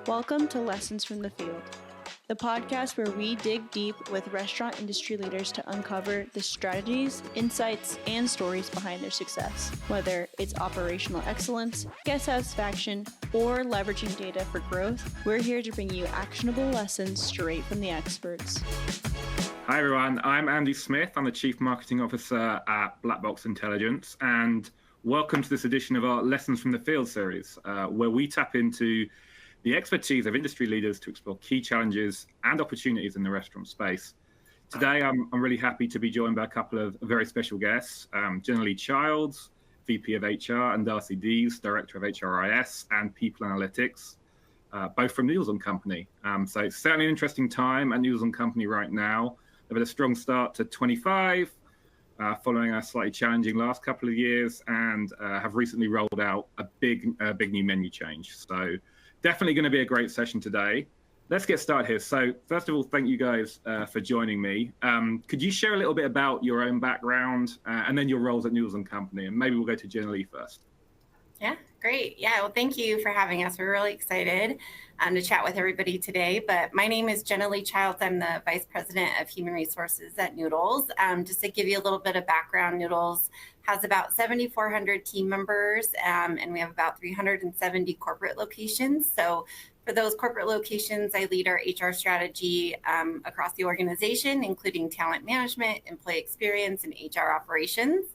Welcome to Lessons from the Field, the podcast where we dig deep with restaurant industry leaders to uncover the strategies, insights, and stories behind their success. Whether it's operational excellence, guest satisfaction, or leveraging data for growth, we're here to bring you actionable lessons straight from the experts. Hi everyone, I'm Andy Smith. I'm the Chief Marketing Officer at Black Box Intelligence, and welcome to this edition of our Lessons from the Field series, where we tap into the expertise of industry leaders to explore key challenges and opportunities in the restaurant space. Today, I'm really happy to be joined by a couple of very special guests, Jenna Lee Childs, VP of HR, and Darcy Dees, Director of HRIS and People Analytics, both from Noodles & Company. So it's certainly an interesting time at Noodles & Company right now. They've had a strong start to 25, following a slightly challenging last couple of years, and have recently rolled out a big new menu change. So definitely going to be a great session today. Let's get started here. So first of all, thank you guys for joining me. Could you share a little bit about your own background and then your roles at Noodles & Company? And maybe we'll go to Jenna Lee first. Yeah, great. Yeah, well, thank you for having us. We're really excited to chat with everybody today. But my name is Jenna Lee Childs. I'm the Vice President of Human Resources at Noodles. Just to give you a little bit of background, Noodles has about 7,400 team members, and we have about 370 corporate locations. So for those corporate locations, I lead our HR strategy across the organization, including talent management, employee experience, and HR operations.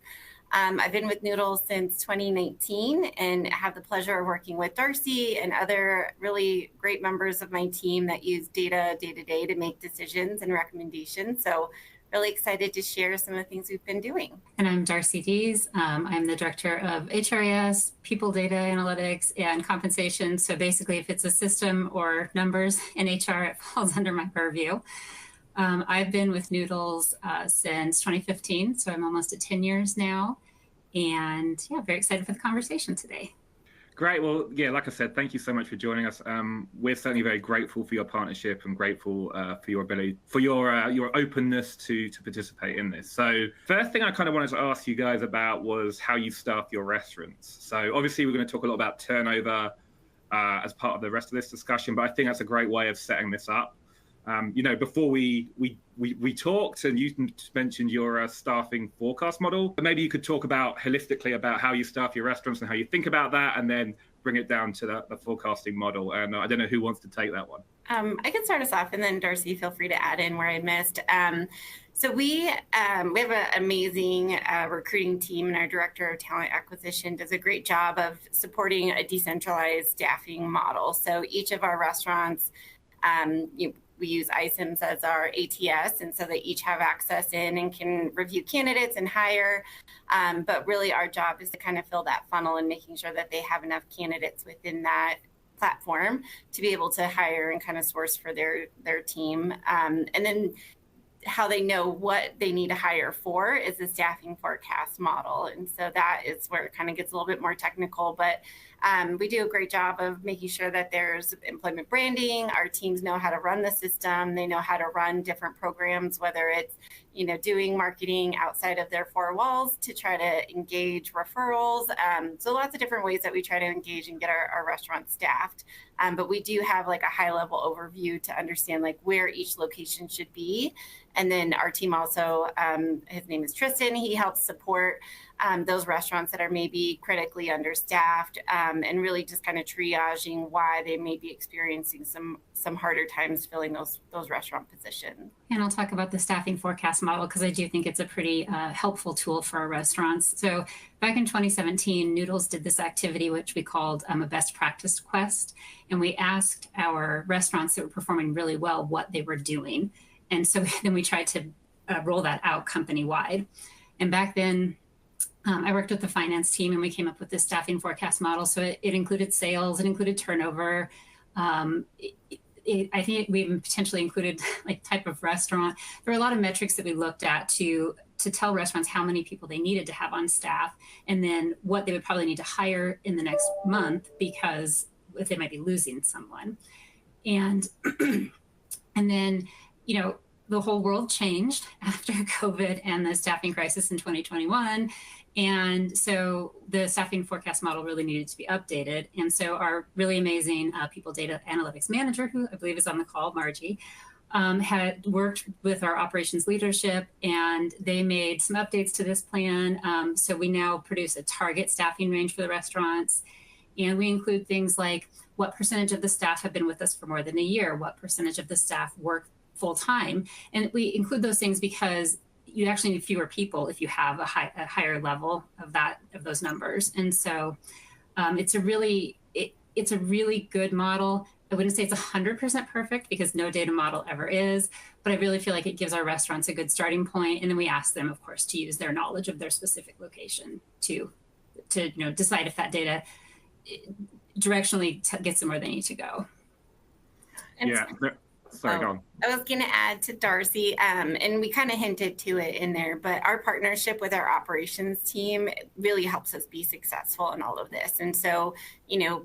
I've been with Noodles since 2019 and have the pleasure of working with Darcy and other really great members of my team that use data day to day to make decisions and recommendations. So really excited to share some of the things we've been doing. And I'm Darcy Dees. I'm the Director of HRIS, People Data Analytics, and Compensation. So basically, if it's a system or numbers in HR, it falls under my purview. I've been with Noodles since 2015, so I'm almost at 10 years now. And yeah, very excited for the conversation today. Great. Well, yeah, like I said, thank you so much for joining us. We're certainly very grateful for your partnership and grateful for your ability, for your openness to participate in this. So first thing I kind of wanted to ask you guys about was how you staff your restaurants. So obviously we're going to talk a lot about turnover as part of the rest of this discussion, but I think that's a great way of setting this up. Before we talked, and you mentioned your staffing forecast model, but maybe you could talk about holistically about how you staff your restaurants and how you think about that, and then bring it down to the forecasting model. And I don't know who wants to take that one. I can start us off, and then Darcy, feel free to add in where I missed. So we have an amazing recruiting team, and our Director of Talent Acquisition does a great job of supporting a decentralized staffing model. So each of our restaurants, we use ISIMs as our ATS, and so they each have access in and can review candidates and hire. But really our job is to kind of fill that funnel and making sure that they have enough candidates within that platform to be able to hire and kind of source for their team. And then how they know what they need to hire for is the staffing forecast model. And so that is where it kind of gets a little bit more technical, but we do a great job of making sure that there's employment branding. Our teams know how to run the system. They know how to run different programs, whether it's, doing marketing outside of their four walls to try to engage referrals. So lots of different ways that we try to engage and get our restaurants staffed. But we do have like a high level overview to understand like where each location should be. And then our team also, his name is Tristan, he helps support those restaurants that are maybe critically understaffed, and really just kind of triaging why they may be experiencing some harder times filling those restaurant positions. And I'll talk about the staffing forecast model because I do think it's a pretty helpful tool for our restaurants. So back in 2017, Noodles did this activity, which we called a best practice quest. And we asked our restaurants that were performing really well what they were doing. And so then we tried to roll that out company-wide. And back then, I worked with the finance team and we came up with this staffing forecast model. So it included sales, it included turnover. I think we even potentially included like type of restaurant. There were a lot of metrics that we looked at to tell restaurants how many people they needed to have on staff, and then what they would probably need to hire in the next month because if they might be losing someone. And and then, the whole world changed after COVID and the staffing crisis in 2021. And so the staffing forecast model really needed to be updated. And so our really amazing people data analytics manager, who I believe is on the call, Margie, had worked with our operations leadership, and they made some updates to this plan. So we now produce a target staffing range for the restaurants. And we include things like what percentage of the staff have been with us for more than a year, what percentage of the staff work full time. And we include those things because you actually need fewer people if you have a higher level of those numbers. And so it's a really good model. I wouldn't say it's 100% perfect because no data model ever is, but I really feel like it gives our restaurants a good starting point. And then we ask them, of course, to use their knowledge of their specific location to decide if that data directionally gets them where they need to go. And yeah. Sorry, go on. I was going to add to Darcy, and we kind of hinted to it in there, but our partnership with our operations team really helps us be successful in all of this. And so,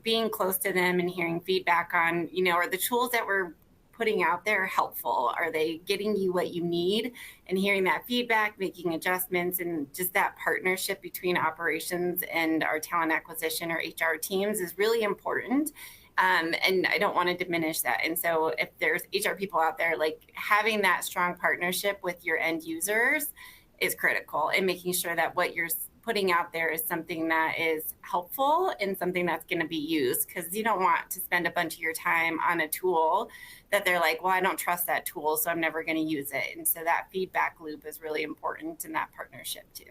being close to them and hearing feedback on, are the tools that we're putting out there helpful? Are they getting you what you need? And hearing that feedback, making adjustments, and just that partnership between operations and our talent acquisition or HR teams is really important. And I don't want to diminish that. And so if there's HR people out there, like having that strong partnership with your end users is critical, and making sure that what you're putting out there is something that is helpful and something that's going to be used, because you don't want to spend a bunch of your time on a tool that they're like, well, I don't trust that tool, so I'm never going to use it. And so that feedback loop is really important in that partnership too.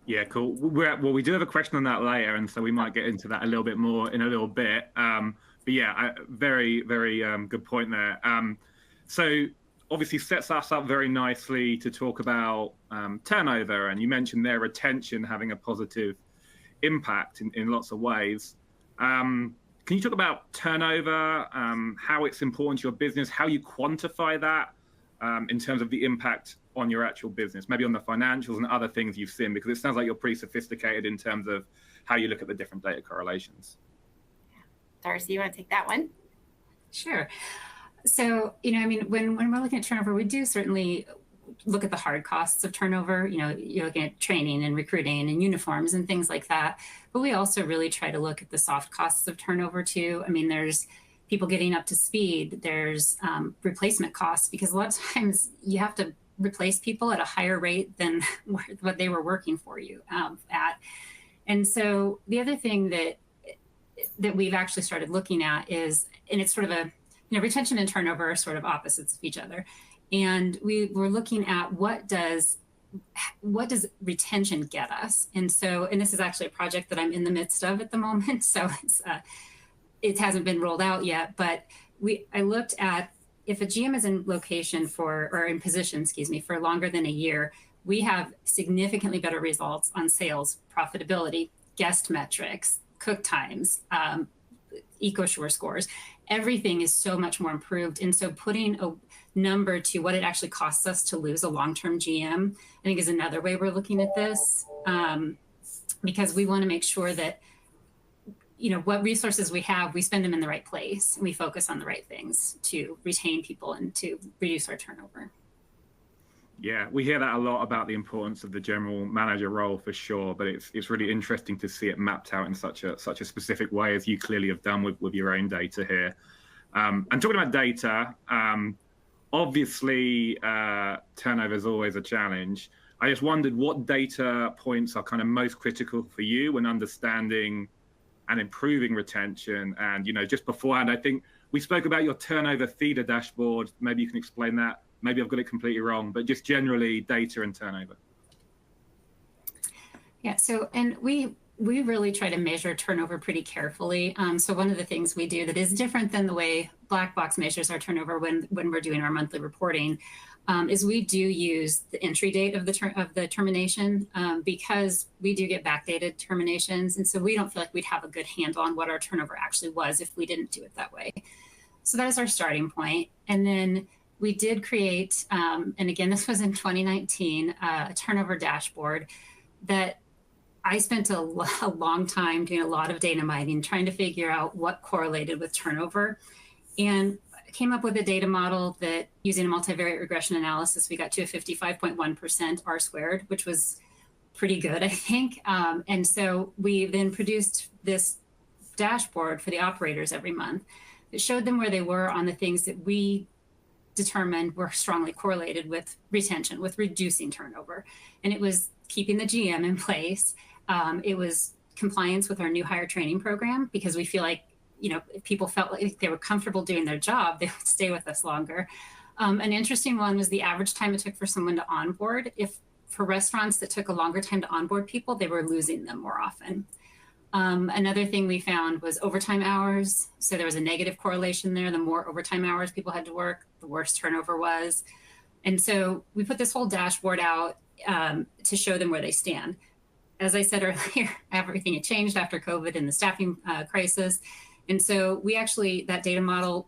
Yeah, cool. Well, we do have a question on that later, and so we might get into that a little bit more in a little bit. But yeah, very, very good point there. So obviously sets us up very nicely to talk about turnover. And you mentioned their retention having a positive impact in lots of ways. Can you talk about turnover, how it's important to your business, how you quantify that in terms of the impact on your actual business, maybe on the financials and other things you've seen, because it sounds like you're pretty sophisticated in terms of how you look at the different data correlations. Darcy, you want to take that one? Sure. So, when we're looking at turnover, we do certainly look at the hard costs of turnover. You're looking at training and recruiting and uniforms and things like that. But we also really try to look at the soft costs of turnover too. There's people getting up to speed. There's replacement costs, because a lot of times you have to replace people at a higher rate than what they were working for you at. And so the other thing that we've actually started looking at is, and it's sort of a, retention and turnover are sort of opposites of each other. And we were looking at what does retention get us? And this is actually a project that I'm in the midst of at the moment. So it hasn't been rolled out yet, but I looked at, if a GM is in position, for longer than a year, we have significantly better results on sales, profitability, guest metrics, cook times, EcoSure scores. Everything is so much more improved. And so putting a number to what it actually costs us to lose a long-term GM, I think is another way we're looking at this, because we want to make sure that, what resources we have, we spend them in the right place, and we focus on the right things to retain people and to reduce our turnover. Yeah, we hear that a lot about the importance of the general manager role for sure, but it's really interesting to see it mapped out in such a specific way, as you clearly have done with your own data here. And talking about data, obviously turnover is always a challenge. I just wondered what data points are kind of most critical for you when understanding and improving retention. And just beforehand, I think we spoke about your turnover feeder dashboard. Maybe you can explain that. Maybe I've got it completely wrong, but just generally data and turnover. Yeah, so, and we really try to measure turnover pretty carefully. So one of the things we do that is different than the way Black Box measures our turnover when we're doing our monthly reporting is we do use the entry date of the termination, because we do get backdated terminations. And so we don't feel like we'd have a good handle on what our turnover actually was if we didn't do it that way. So that is our starting point. And then we did create, and again, this was in 2019, a turnover dashboard that I spent a long time doing a lot of data mining, trying to figure out what correlated with turnover, and came up with a data model that, using a multivariate regression analysis, we got to a 55.1% R squared, which was pretty good, I think. And so we then produced this dashboard for the operators every month that showed them where they were on the things that we determined were strongly correlated with retention, with reducing turnover. And it was keeping the GM in place. It was compliance with our new hire training program, because we feel like, if people felt like they were comfortable doing their job, they would stay with us longer. An interesting one was the average time it took for someone to onboard. If for restaurants that took a longer time to onboard people, they were losing them more often. Another thing we found was overtime hours. So there was a negative correlation there. The more overtime hours people had to work, the worse turnover was. And so we put this whole dashboard out to show them where they stand. As I said earlier, everything had changed after COVID and the staffing crisis. And so we actually, that data model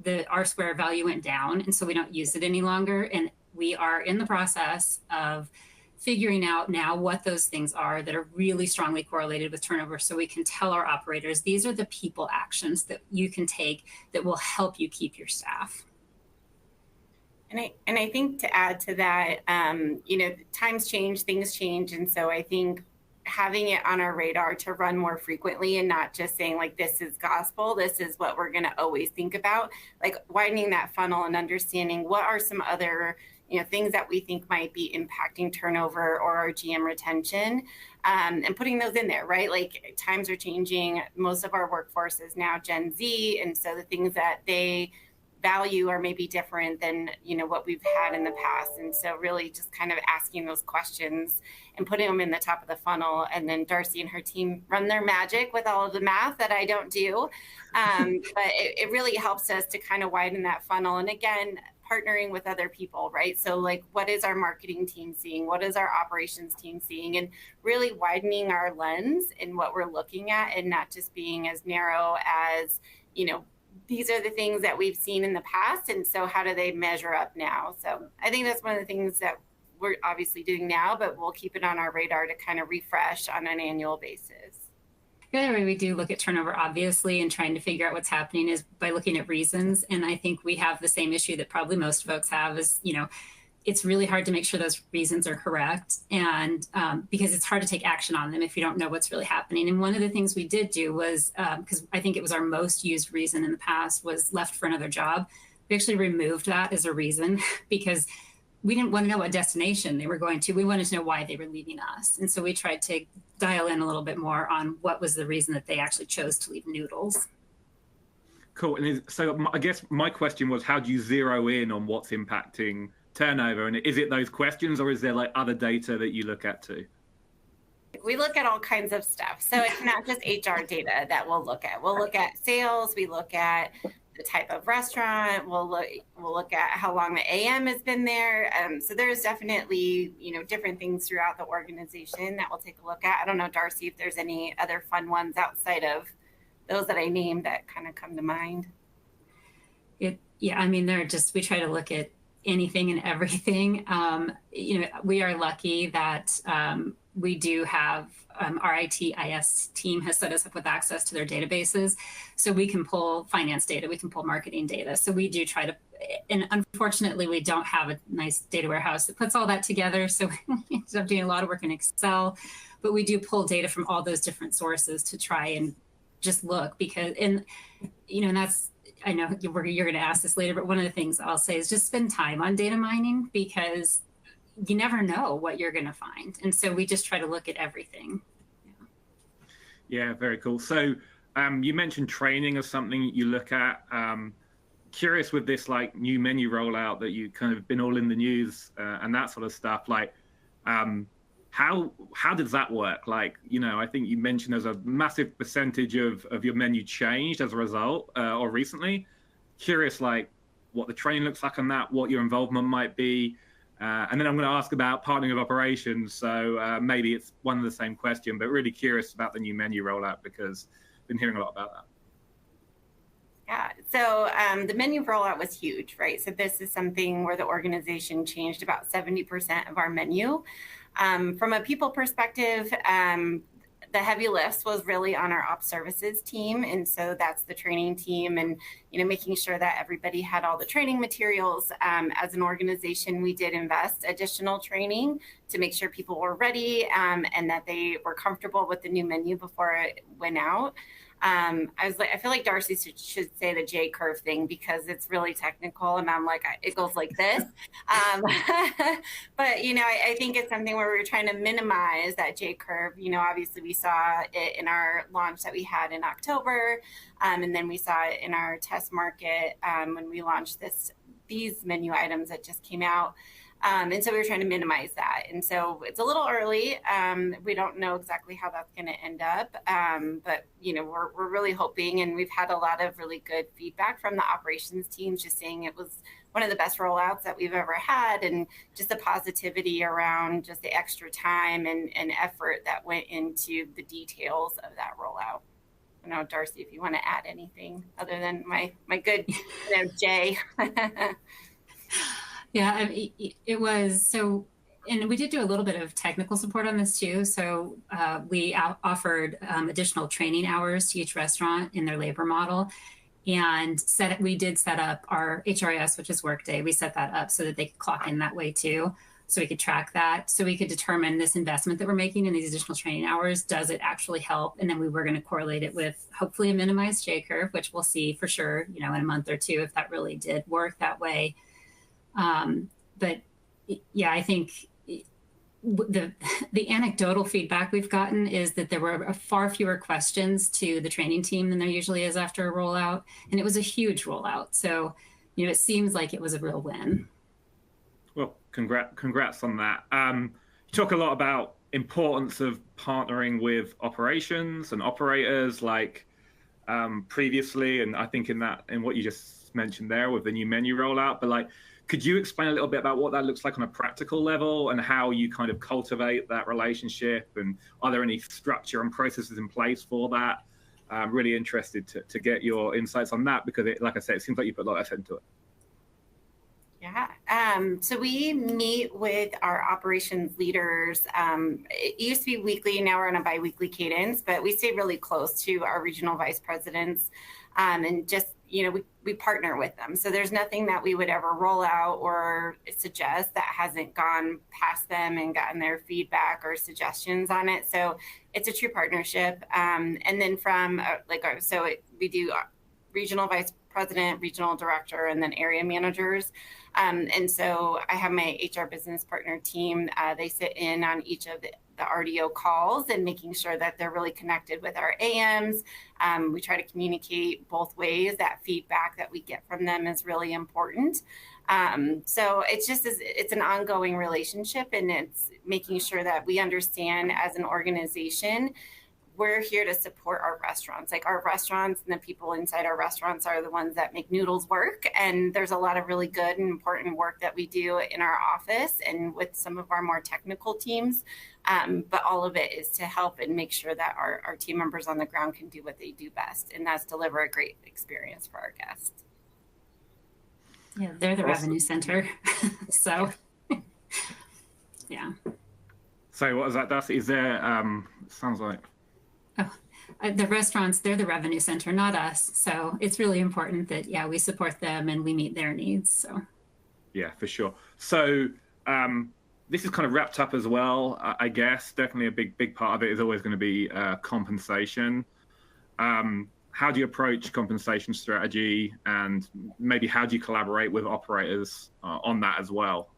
the R-square value went down. And so we don't use it any longer. And we are in the process of figuring out now what those things are that are really strongly correlated with turnover, so we can tell our operators, these are the people actions that you can take that will help you keep your staff. And I think to add to that, times change, things change. And so I think having it on our radar to run more frequently and not just saying like, this is gospel, this is what we're going to always think about, like widening that funnel and understanding what are some other things that we think might be impacting turnover or our GM retention, and putting those in there, right? Like times are changing. Most of our workforce is now Gen Z. And so the things that they value are maybe different than, what we've had in the past. And so really just kind of asking those questions and putting them in the top of the funnel. And then Darcy and her team run their magic with all of the math that I don't do. But it really helps us to kind of widen that funnel. And again, partnering with other people, right? So like, what is our marketing team seeing? What is our operations team seeing? And really widening our lens in what we're looking at, and not just being as narrow as, these are the things that we've seen in the past. And so how do they measure up now? So I think that's one of the things that we're obviously doing now, but we'll keep it on our radar to kind of refresh on an annual basis. The other way we do look at turnover, obviously, and trying to figure out what's happening is by looking at reasons. And I think we have the same issue that probably most folks have is, it's really hard to make sure those reasons are correct. And because it's hard to take action on them if you don't know what's really happening. And one of the things we did do was, because I think it was our most used reason in the past, was left for another job. We actually removed that as a reason because we didn't want to know what destination they were going to. We wanted to know why they were leaving us. And so we tried to dial in a little bit more on what was the reason that they actually chose to leave Noodles. Cool. And so I guess my question was, how do you zero in on what's impacting turnover? And is it those questions, or is there like other data that you look at too? We look at all kinds of stuff. So it's not just HR data that we'll look at. We'll look at sales. We look at the type of restaurant. We'll look at how long the AM has been there. So there's definitely, different things throughout the organization that we'll take a look at. I don't know, Darcy, if there's any other fun ones outside of those that I named that kind of come to mind. We try to look at anything and everything. We are lucky that we do have our ITIS team has set us up with access to their databases. So we can pull finance data, we can pull marketing data. So we do try to, and unfortunately we don't have a nice data warehouse that puts all that together. So we end up doing a lot of work in Excel, but we do pull data from all those different sources to try and just look and that's, I know you're going to ask this later, but one of the things I'll say is just spend time on data mining, because you never know what you're going to find. And so we just try to look at everything. Yeah, very cool. So you mentioned training as something you look at. Curious with this like new menu rollout that you kind of been all in the news and that sort of stuff. Like, how does that work? Like, I think you mentioned there's a massive percentage of your menu changed as a result or recently. Curious, like, what the training looks like on that, what your involvement might be. And then I'm going to ask about partnering with operations. So maybe it's one of the same question, but really curious about the new menu rollout because I've been hearing a lot about that. Yeah, so the menu rollout was huge, right? So this is something where the organization changed about 70% of our menu. From a people perspective, the heavy lift was really on our ops services team. And so that's the training team and, making sure that everybody had all the training materials. As an organization, we did invest additional training to make sure people were ready and that they were comfortable with the new menu before it went out. I feel like Darcy should say the J curve thing because it's really technical, and I'm like, it goes like this. But I think it's something where we're trying to minimize that J curve. Obviously we saw it in our launch that we had in October, and then we saw it in our test market when we launched these menu items that just came out. And so we were trying to minimize that. And so it's a little early. We don't know exactly how that's going to end up. But, we're really hoping, and we've had a lot of really good feedback from the operations teams just saying it was one of the best rollouts that we've ever had. And just the positivity around just the extra time and effort that went into the details of that rollout. I don't know, Darcy, if you want to add anything other than my good, Jay. Yeah, it was so, and we did do a little bit of technical support on this too. So we offered additional training hours to each restaurant in their labor model, and we did set up our HRIS, which is Workday. We set that up so that they could clock in that way too, so we could track that, so we could determine this investment that we're making in these additional training hours, does it actually help? And then we were going to correlate it with hopefully a minimized J curve, which we'll see for sure, in a month or two if that really did work that way. But yeah, I think the anecdotal feedback we've gotten is that there were far fewer questions to the training team than there usually is after a rollout. And it was a huge rollout. So, it seems like it was a real win. Well, congrats on that. You talk a lot about importance of partnering with operations and operators like previously. And I think in what you just mentioned there with the new menu rollout, but could you explain a little bit about what that looks like on a practical level and how you kind of cultivate that relationship? And are there any structure and processes in place for that? I'm really interested to get your insights on that because, like I said, it seems like you put a lot of effort into it. Yeah. So we meet with our operations leaders. It used to be weekly. Now we're on a biweekly cadence, but we stay really close to our regional vice presidents and just we partner with them. So there's nothing that we would ever roll out or suggest that hasn't gone past them and gotten their feedback or suggestions on it. So it's a true partnership. And then from we do regional vice president, regional director, and then area managers. And so I have my HR business partner team. They sit in on each of the RDO calls and making sure that they're really connected with our AMs. We try to communicate both ways. That feedback that we get from them is really important. So it's an ongoing relationship, and it's making sure that we understand as an organization, we're here to support our restaurants. Like our restaurants and the people inside our restaurants are the ones that make Noodles work. And there's a lot of really good and important work that we do in our office and with some of our more technical teams. But all of it is to help and make sure that our team members on the ground can do what they do best. And that's deliver a great experience for our guests. Yeah, they're the revenue center. So, yeah. So what is that, Darcy? Is there, sounds like... The restaurants, they're the revenue center, not us. So it's really important that, we support them and we meet their needs. So, yeah, for sure. So this is kind of wrapped up as well, I guess. Definitely a big part of it is always going to be compensation. How do you approach compensation strategy, and maybe how do you collaborate with operators on that as well?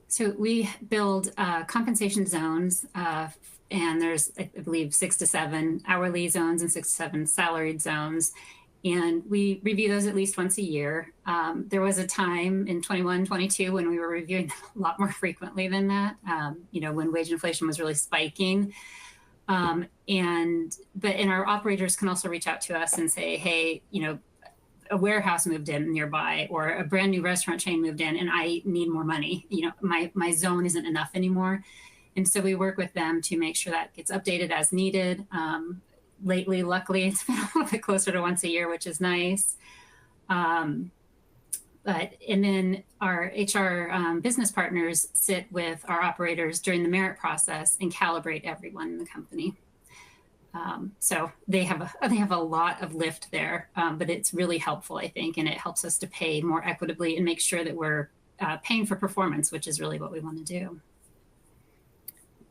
So we build compensation zones, and there's, I believe, 6 to 7 hourly zones and 6 to 7 salaried zones. And we review those at least once a year. There was a time in 21, 22 when we were reviewing them a lot more frequently than that, when wage inflation was really spiking. But our operators can also reach out to us and say, hey, a warehouse moved in nearby or a brand new restaurant chain moved in and I need more money. My zone isn't enough anymore. And so we work with them to make sure that gets updated as needed. Lately, luckily, it's been a little bit closer to once a year, which is nice. And then our HR business partners sit with our operators during the merit process and calibrate everyone in the company. So they have a lot of lift there, but it's really helpful, I think, and it helps us to pay more equitably and make sure that we're paying for performance, which is really what we want to do.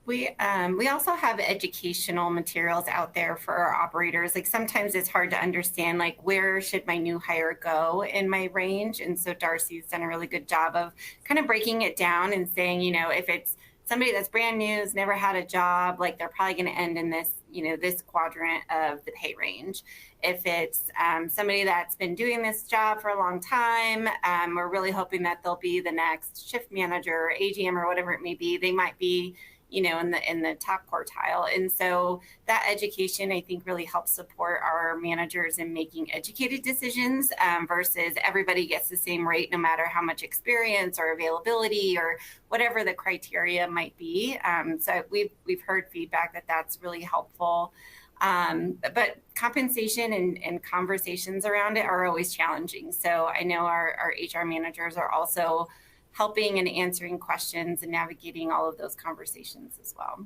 We also have educational materials out there for our operators. Like sometimes it's hard to understand, like where should my new hire go in my range? And so Darcy's done a really good job of kind of breaking it down and saying, if it's somebody that's brand new, has never had a job, like they're probably going to end in this, this quadrant of the pay range. If it's somebody that's been doing this job for a long time, we're really hoping that they'll be the next shift manager, or AGM, or whatever it may be. They might be in the top quartile. And so that education, I think, really helps support our managers in making educated decisions versus everybody gets the same rate no matter how much experience or availability or whatever the criteria might be. So we've heard feedback that that's really helpful. But compensation and conversations around it are always challenging. So I know our HR managers are also helping and answering questions and navigating all of those conversations as well.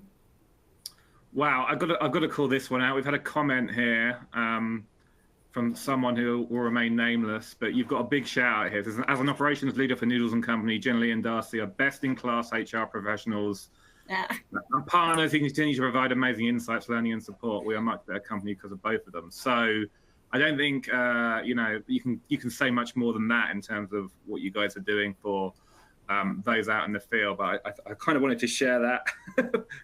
Wow, I've got to call this one out. We've had a comment here from someone who will remain nameless, but you've got a big shout out here. As an operations leader for Noodles and Company, Jenny and Darcy are best-in-class HR professionals and partners who continue to provide amazing insights, learning, and support. We are a much better company because of both of them. So I don't think you can say much more than that in terms of what you guys are doing for those out in the field, but I kind of wanted to share that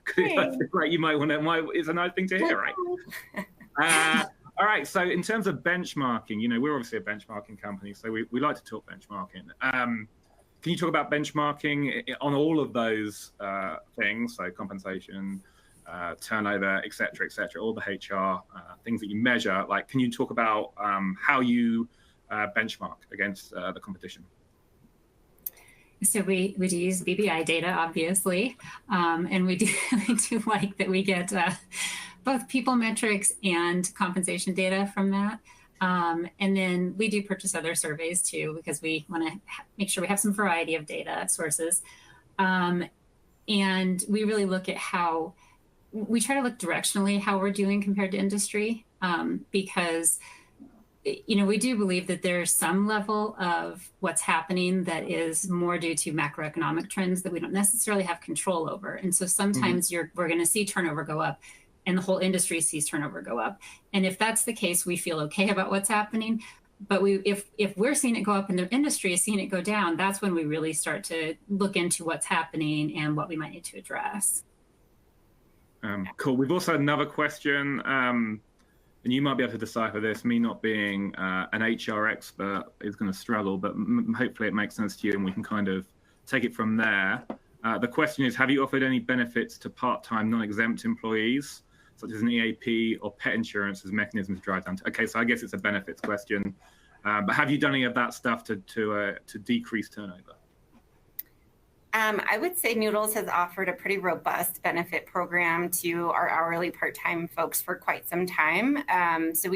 because great. You might want to. It's a nice thing to hear, right? All right. So in terms of benchmarking, we're obviously a benchmarking company, so we like to talk benchmarking. Can you talk about benchmarking on all of those things? So compensation, turnover, et cetera, all the HR things that you measure. Like, can you talk about how you benchmark against the competition? So we do use BBI data, obviously, and we do like that we get both people metrics and compensation data from that. And then we do purchase other surveys too, because we want to make sure we have some variety of data sources. And we really look at we try to look directionally how we're doing compared to industry, because we do believe that there's some level of what's happening that is more due to macroeconomic trends that we don't necessarily have control over. And so sometimes we're going to see turnover go up and the whole industry sees turnover go up. And if that's the case, we feel okay about what's happening. But if we're seeing it go up and the industry is seeing it go down, that's when we really start to look into what's happening and what we might need to address. Cool. We've also had another question. And you might be able to decipher this. Me not being an HR expert is going to struggle, but hopefully it makes sense to you and we can kind of take it from there. The question is, have you offered any benefits to part-time non-exempt employees, such as an EAP or pet insurance as mechanisms to drive down? Okay, so I guess it's a benefits question. But have you done any of that stuff to decrease turnover? I would say Noodles has offered a pretty robust benefit program to our hourly part-time folks for quite some time. So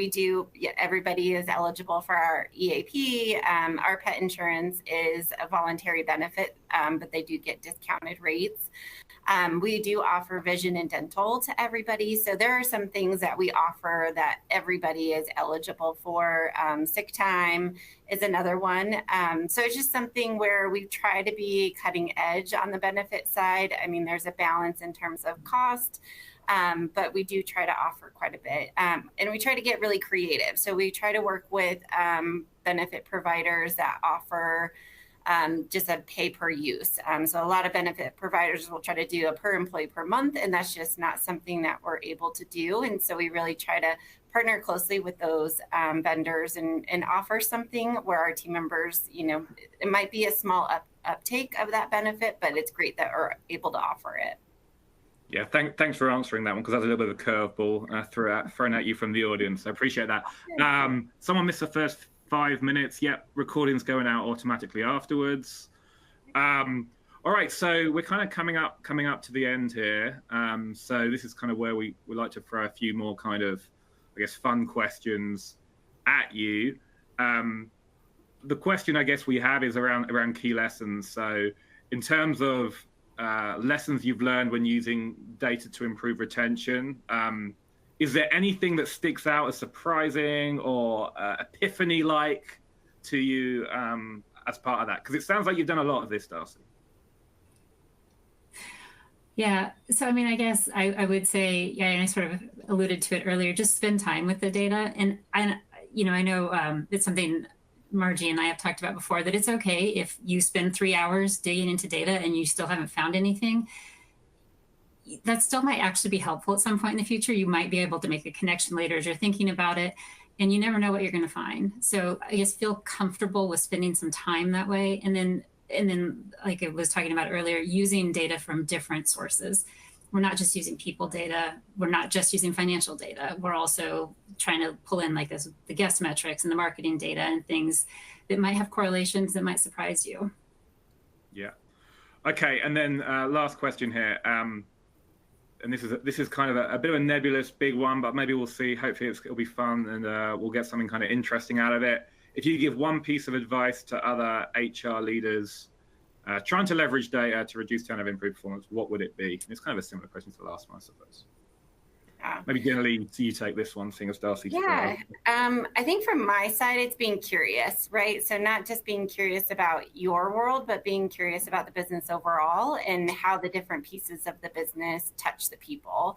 everybody is eligible for our EAP. Our pet insurance is a voluntary benefit, but they do get discounted rates. We do offer vision and dental to everybody. So there are some things that we offer that everybody is eligible for. Sick time is another one. So it's just something where we try to be cutting edge on the benefit side. I mean, there's a balance in terms of cost, but we do try to offer quite a bit. And we try to get really creative. So we try to work with benefit providers that offer just a pay per use. So a lot of benefit providers will try to do a per employee per month, and that's just not something that we're able to do. And so we really try to partner closely with those vendors and offer something where our team members, it might be a small uptake of that benefit, but it's great that we're able to offer it. Yeah, thanks for answering that one, because that's a little bit of a curveball thrown at you from the audience. I appreciate that. Someone missed the first 5 minutes. Yep, recording's going out automatically afterwards. All right, so we're kind of coming up to the end here. So this is kind of where we like to throw a few more kind of, I guess, fun questions at you. the question I guess we have is around key lessons. So in terms of lessons you've learned when using data to improve retention, is there anything that sticks out as surprising or epiphany-like to you as part of that? Because it sounds like you've done a lot of this, Darcy. Yeah. So, I mean, I guess I would say, yeah, and I sort of alluded to it earlier, just spend time with the data. And I know it's something Margie and I have talked about before, that it's okay if you spend 3 hours digging into data and you still haven't found anything. That still might actually be helpful at some point in the future. You might be able to make a connection later as you're thinking about it, and you never know what you're going to find. So I guess feel comfortable with spending some time that way. And then, like I was talking about earlier, using data from different sources. We're not just using people data. We're not just using financial data. We're also trying to pull in like the guest metrics and the marketing data and things that might have correlations that might surprise you. Yeah. Okay. And then last question here. And this is kind of a bit of a nebulous big one, but maybe we'll see. Hopefully it'll be fun and we'll get something kind of interesting out of it. If you give one piece of advice to other HR leaders trying to leverage data to reduce turnover, improve performance, what would it be? It's kind of a similar question to the last one, I suppose. Maybe generally, you take this one, seeing as Darcy. Yeah, I think from my side, it's being curious, right? So not just being curious about your world, but being curious about the business overall and how the different pieces of the business touch the people.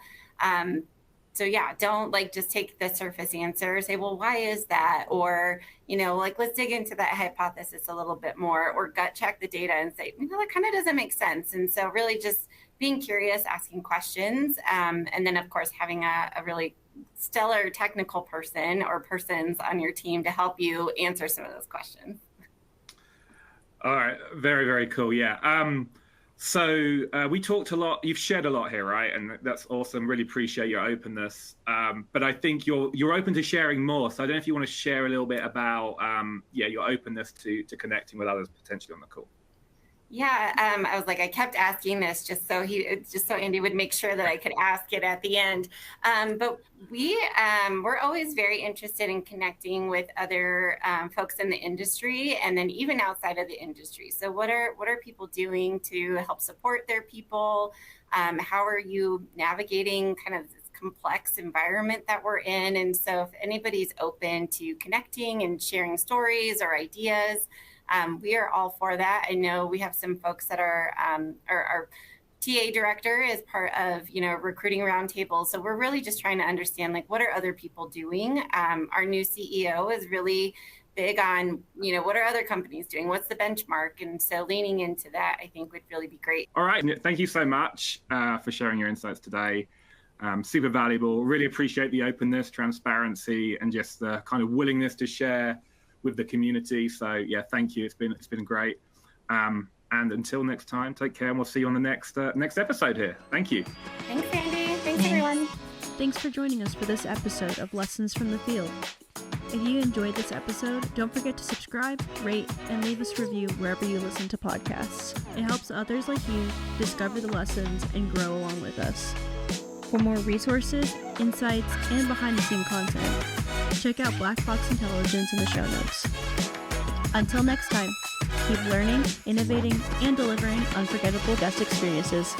So yeah, don't just take the surface answer, say, well, why is that? Or, let's dig into that hypothesis a little bit more, or gut check the data and say, that kind of doesn't make sense. And so really just being curious, asking questions, and then of course, having a really stellar technical person or persons on your team to help you answer some of those questions. All right. Very, very cool. Yeah. So we talked a lot. You've shared a lot here, right? And that's awesome. Really appreciate your openness. But I think you're open to sharing more. So I don't know if you want to share a little bit about your openness to connecting with others potentially on the call. Yeah, I was I kept asking this just so Andy would make sure that I could ask it at the end. But we're always very interested in connecting with other folks in the industry, and then even outside of the industry. So what are people doing to help support their people? How are you navigating kind of this complex environment that we're in? And so if anybody's open to connecting and sharing stories or ideas, we are all for that. I know we have some folks that are our TA director is part of, recruiting roundtables. So we're really just trying to understand, what are other people doing? Our new CEO is really big on, what are other companies doing? What's the benchmark? And so leaning into that, I think would really be great. All right. Thank you so much for sharing your insights today. Super valuable. Really appreciate the openness, transparency, and just the kind of willingness to share with the community. So yeah, thank you. It's been great. And until next time, take care, and we'll see you on the next episode here. Thank you. Thanks, Andy. Thanks, everyone. Thanks for joining us for this episode of Lessons from the Field. If you enjoyed this episode, don't forget to subscribe, rate, and leave us a review wherever you listen to podcasts. It helps others like you discover the lessons and grow along with us. For more resources, insights, and behind-the-scenes content, check out Black Box Intelligence in the show notes. Until next time, keep learning, innovating, and delivering unforgettable guest experiences.